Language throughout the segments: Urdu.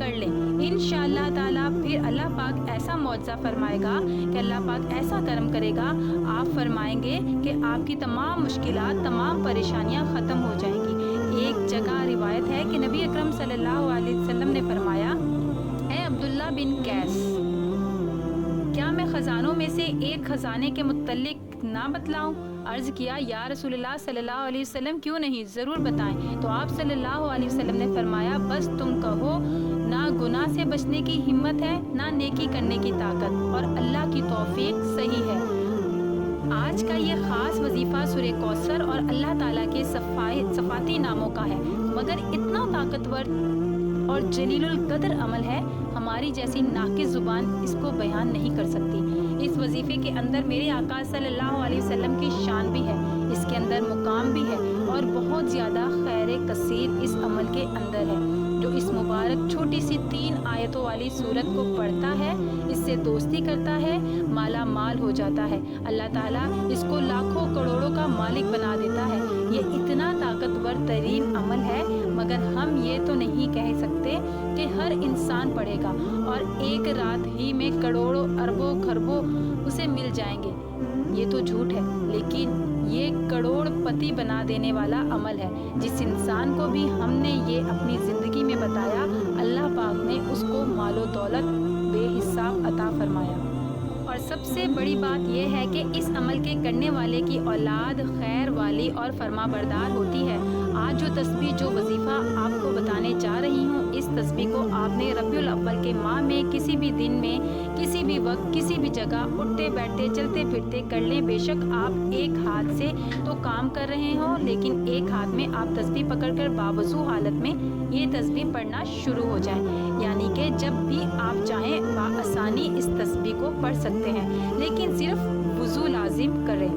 کر لیں انشاءاللہ تعالیٰ پھر اللہ پاک ایسا معجزہ فرمائے گا کہ اللہ پاک ایسا کرم کرے گا، آپ فرمائیں گے کہ آپ کی تمام مشکلات، تمام پریشانیاں ختم ہو جائیں گی۔ ایک جگہ روایت ہے کہ نبی اکرم صلی اللہ علیہ وسلم نے فرمایا، اے عبداللہ بن قیس، کیا میں خزانوں میں سے ایک خزانے کے متعلق نہ بتلاؤں؟ عرض کیا، یا رسول اللہ صلی اللہ علیہ وسلم کیوں نہیں، ضرور بتائیں۔ تو آپ صلی اللہ علیہ وسلم نے فرمایا، بس تم کہو، نہ گناہ سے بچنے کی ہمت ہے، نہ نیکی کرنے کی طاقت، اور اللہ کی توفیق صحیح ہے۔ آج کا یہ خاص وظیفہ سورہ کوثر اور اللہ تعالیٰ کے صفاتی ناموں کا ہے، مگر اتنا طاقتور اور جلیل القدر عمل ہے، ہماری جیسی ناقص زبان اس کو بیان نہیں کر سکتی۔ اس وظیفے کے اندر میرے آقا صلی اللہ علیہ وسلم کی شان بھی ہے، اس کے اندر مقام بھی ہے، اور بہت زیادہ خیر کثیر اس عمل کے اندر ہے۔ جو اس مبارک چھوٹی سی 3 آیتوں والی سورت کو پڑھتا ہے، اس سے دوستی کرتا ہے، مالا مال ہو جاتا ہے، اللہ تعالیٰ اس کو لاکھوں کروڑوں کا مالک بنا دیتا ہے۔ یہ اتنا طاقتور ترین عمل ہے، مگر ہم یہ تو نہیں کہہ سکتے کہ ہر انسان پڑھے گا اور ایک رات ہی میں کروڑوں اربوں خربوں اسے مل جائیں گے، یہ تو جھوٹ ہے، لیکن یہ کروڑ پتی بنا دینے والا عمل ہے۔ جس انسان کو بھی ہم نے یہ اپنی زندگی میں بتایا، اللہ پاک نے اس کو مال و دولت بے حساب عطا فرمایا۔ اور سب سے بڑی بات یہ ہے کہ اس عمل کے کرنے والے کی اولاد خیر والی اور فرما بردار ہوتی ہے۔ آج جو تسبیح، جو وظیفہ آپ کو بتانے جا رہی ہوں، اس تسبیح کو آپ نے ربیع الاول کے ماہ میں کسی بھی دن میں، کسی بھی وقت، کسی بھی جگہ، اٹھتے بیٹھتے چلتے پھرتے کر لیں۔ بے شک آپ ایک ہاتھ سے تو کام کر رہے ہوں، لیکن ایک ہاتھ میں آپ تسبیح پکڑ کر باوضو حالت میں یہ تسبیح پڑھنا شروع ہو جائیں، یعنی کہ جب بھی آپ چاہیں بآسانی اس تسبیح کو پڑھ سکتے ہیں، لیکن صرف وضو لازم کریں۔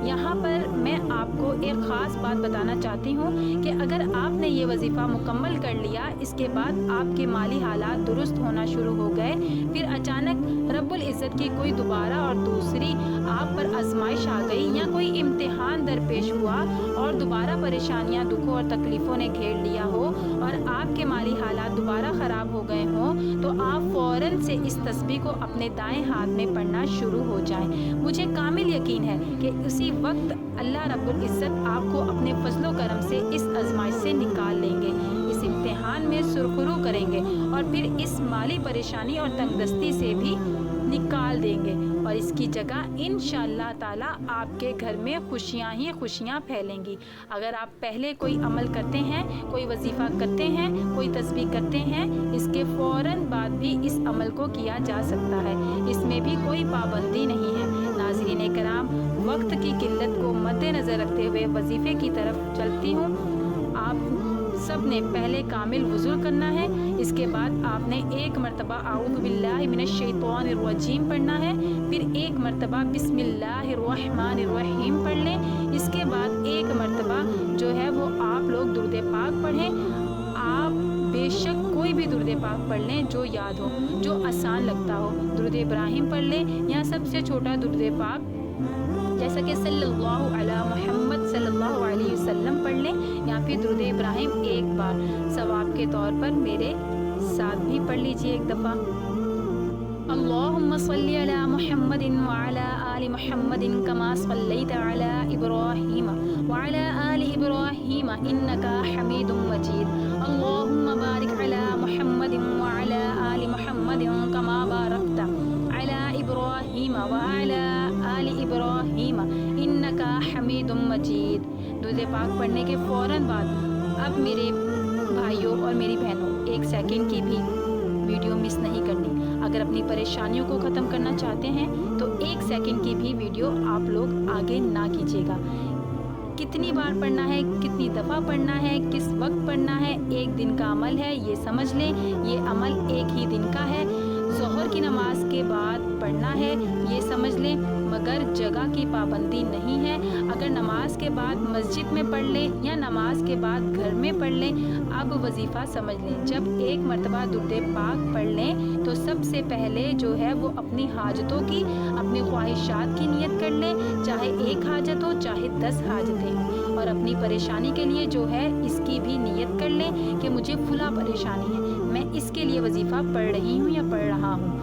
یہاں پر میں آپ کو ایک خاص بات بتانا چاہتی ہوں کہ اگر آپ نے یہ وظیفہ مکمل کر لیا، اس کے بعد آپ کے مالی حالات درست ہونا شروع ہو گئے، پھر اچانک رب العزت کی کوئی دوبارہ اور دوسری آپ پر آزمائش آ گئی، یا کوئی امتحان درپیش ہوا اور دوبارہ پریشانیاں، دکھوں اور تکلیفوں نے گھیر لیا ہو، اور آپ کے مالی حالات دوبارہ خراب ہو گئے ہوں، تو آپ فوراً سے اس تسبیح کو اپنے دائیں ہاتھ میں پڑھنا شروع ہو جائیں۔ مجھے کامل یقین ہے کہ اسی وقت اللہ رب العزت آپ کو اپنے فضل و کرم سے اس آزمائش سے نکال لیں گے، اس امتحان میں سرخرو کریں گے، اور پھر اس مالی پریشانی اور تنگ دستی سے بھی نکال دیں گے، اور اس کی جگہ انشاءاللہ تعالیٰ آپ کے گھر میں خوشیاں ہی خوشیاں پھیلیں گی۔ اگر آپ پہلے کوئی عمل کرتے ہیں، کوئی وظیفہ کرتے ہیں، کوئی تسبیح کرتے ہیں، اس کے فوراً بعد بھی اس عمل کو کیا جا سکتا ہے، اس میں بھی کوئی پابندی نہیں ہے۔ ناظرین کرام، وقت کی قلت کو مد نظر رکھتے ہوئے وظیفے کی طرف چلتی ہوں۔ آپ سب نے پہلے کامل وضو کرنا ہے، اس کے بعد آپ نے ایک مرتبہ اعوذ باللہ من الشیطان الرجیم پڑھنا ہے، پھر ایک مرتبہ بسم اللہ الرحمن الرحیم پڑھ لیں، اس کے بعد ایک مرتبہ جو ہے وہ آپ لوگ درود پاک پڑھیں۔ آپ بے شک کوئی بھی درود پاک پڑھ لیں جو یاد ہو، جو آسان لگتا ہو۔ درود ابراہیم پڑھ لیں، یا سب سے چھوٹا درود پاک جیسا کہ صلی اللہ علی محمد صلی اللہ علیہ وسلم پڑھ لیں، یا پھر درود ابراہیم ایک بار ثواب کے طور پر میرے ساتھ بھی پڑھ لیجئے ایک دفعہ۔ اللہم صلی علی محمد وعلی آل محمد کما صلیت علی ابراہیم وعلی آل ابراہیم انکا حمید مجید۔ اللہم بارک علی محمد وعلی آل محمد کما بارکت علی ابراہیم وعلی آل ابراہیم انکا حمید مجید۔ درود پاک پڑھنے کے فوراً بعد اب میرے بھائیوں اور میری بہنوں، 1 سیکنڈ کی بھی ویڈیو مس نہیں کرنی۔ اگر اپنی پریشانیوں کو ختم کرنا چاہتے ہیں تو 1 سیکنڈ کی بھی ویڈیو آپ لوگ آگے نہ کیجیے گا۔ کتنی بار پڑھنا ہے، کتنی دفعہ پڑھنا ہے، کس وقت پڑھنا ہے، 1 دن کا عمل ہے، یہ سمجھ لیں۔ یہ عمل 1 ہی دن کا ہے، ظہر کی نماز کے بعد پڑھنا ہے، یہ سمجھ لیں، مگر جگہ کی پابندی نہیں ہے۔ اگر نماز کے بعد مسجد میں پڑھ لیں یا نماز کے بعد گھر میں پڑھ لیں، اب وظیفہ سمجھ لیں۔ جب 1 مرتبہ درود پاک پڑھ لیں تو سب سے پہلے جو ہے وہ اپنی حاجتوں کی، اپنی خواہشات کی نیت کر لیں، چاہے 1 حاجت ہو، چاہے 10 حاجتیں ہوں، اور اپنی پریشانی کے لیے جو ہے اس کی بھی نیت کر لیں کہ مجھے فلاں پریشانی ہے، میں اس کے لیے وظیفہ پڑھ رہی ہوں یا پڑھ رہا ہوں۔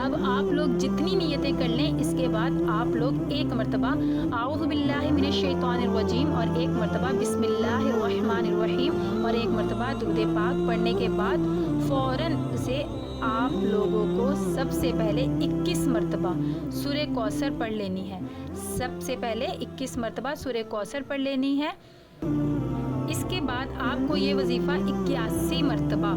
اب آپ لوگ جتنی نیتیں کر لیں، اس کے بعد آپ لوگ ایک مرتبہ اعوذ باللہ من الشیطان الرجیم اور ایک مرتبہ بسم اللہ الرحمن الرحیم اور ایک مرتبہ درود پاک پڑھنے کے بعد فوراً سے آپ لوگوں کو سب سے پہلے 21 مرتبہ سورہ کوثر پڑھ لینی ہے۔ سب سے پہلے 21 مرتبہ سورہ کوثر پڑھ لینی ہے۔ اس کے بعد آپ کو یہ وظیفہ 81 مرتبہ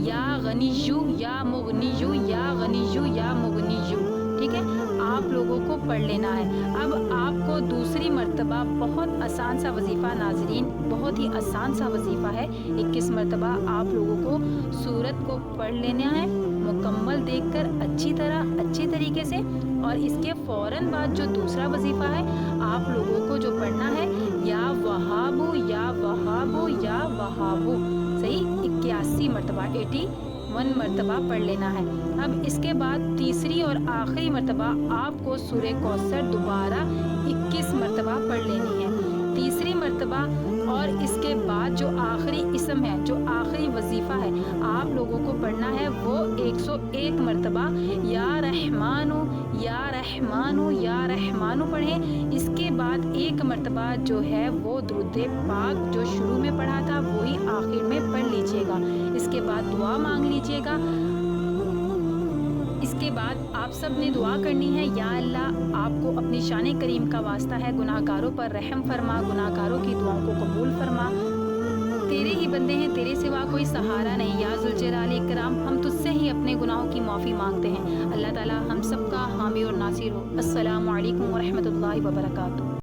یا غنیجو یا مغنیجو یا غنیجو یا مغنیجو، ٹھیک ہے، آپ لوگوں کو پڑھ لینا ہے۔ اب آپ کو دوسری مرتبہ بہت آسان سا وظیفہ ناظرین، بہت ہی آسان سا وظیفہ ہے۔ 21 مرتبہ آپ لوگوں کو سورت کو پڑھ لینا ہے مکمل دیکھ کر اچھی طریقے سے، اور اس کے فوراً بعد جو دوسرا وظیفہ ہے آپ لوگوں کو جو پڑھنا ہے یا وہابو یا وہابو یا وہابو، صحیح، 81 مرتبہ 81 مرتبہ پڑھ لینا ہے۔ اب اس کے بعد تیسری اور آخری مرتبہ آپ کو سورہ کوثر دوبارہ 21 مرتبہ پڑھ لینی ہے، تیسری مرتبہ۔ اور اس کے بعد جو آخری اسم ہے، جو آخری وظیفہ ہے آپ لوگوں کو پڑھنا ہے وہ 101 مرتبہ یا رحمانو یا رحمانو یا رحمانو پڑھیں۔ اس کے بعد ایک مرتبہ جو ہے وہ درود پاک جو شروع میں پڑھا تھا وہی آخر میں پڑھ لیجئے گا۔ اس کے بعد دعا مانگ لیجئے گا۔ اس کے بعد آپ سب نے دعا کرنی ہے، یا اللہ آپ کو اپنی شان کریم کا واسطہ ہے، گناہ گاروں پر رحم فرما، گناہ گاروں کی دعاؤں کو قبول فرما، تیرے ہی بندے ہیں، تیرے سوا کوئی سہارا نہیں، یا ذوالجلال اکرام، ہم تجھ سے ہی اپنے گناہوں کی معافی مانگتے ہیں۔ اللہ تعالی ہم سب کا حامی اور ناصر ہو۔ السلام علیکم ورحمۃ اللہ وبرکاتہ۔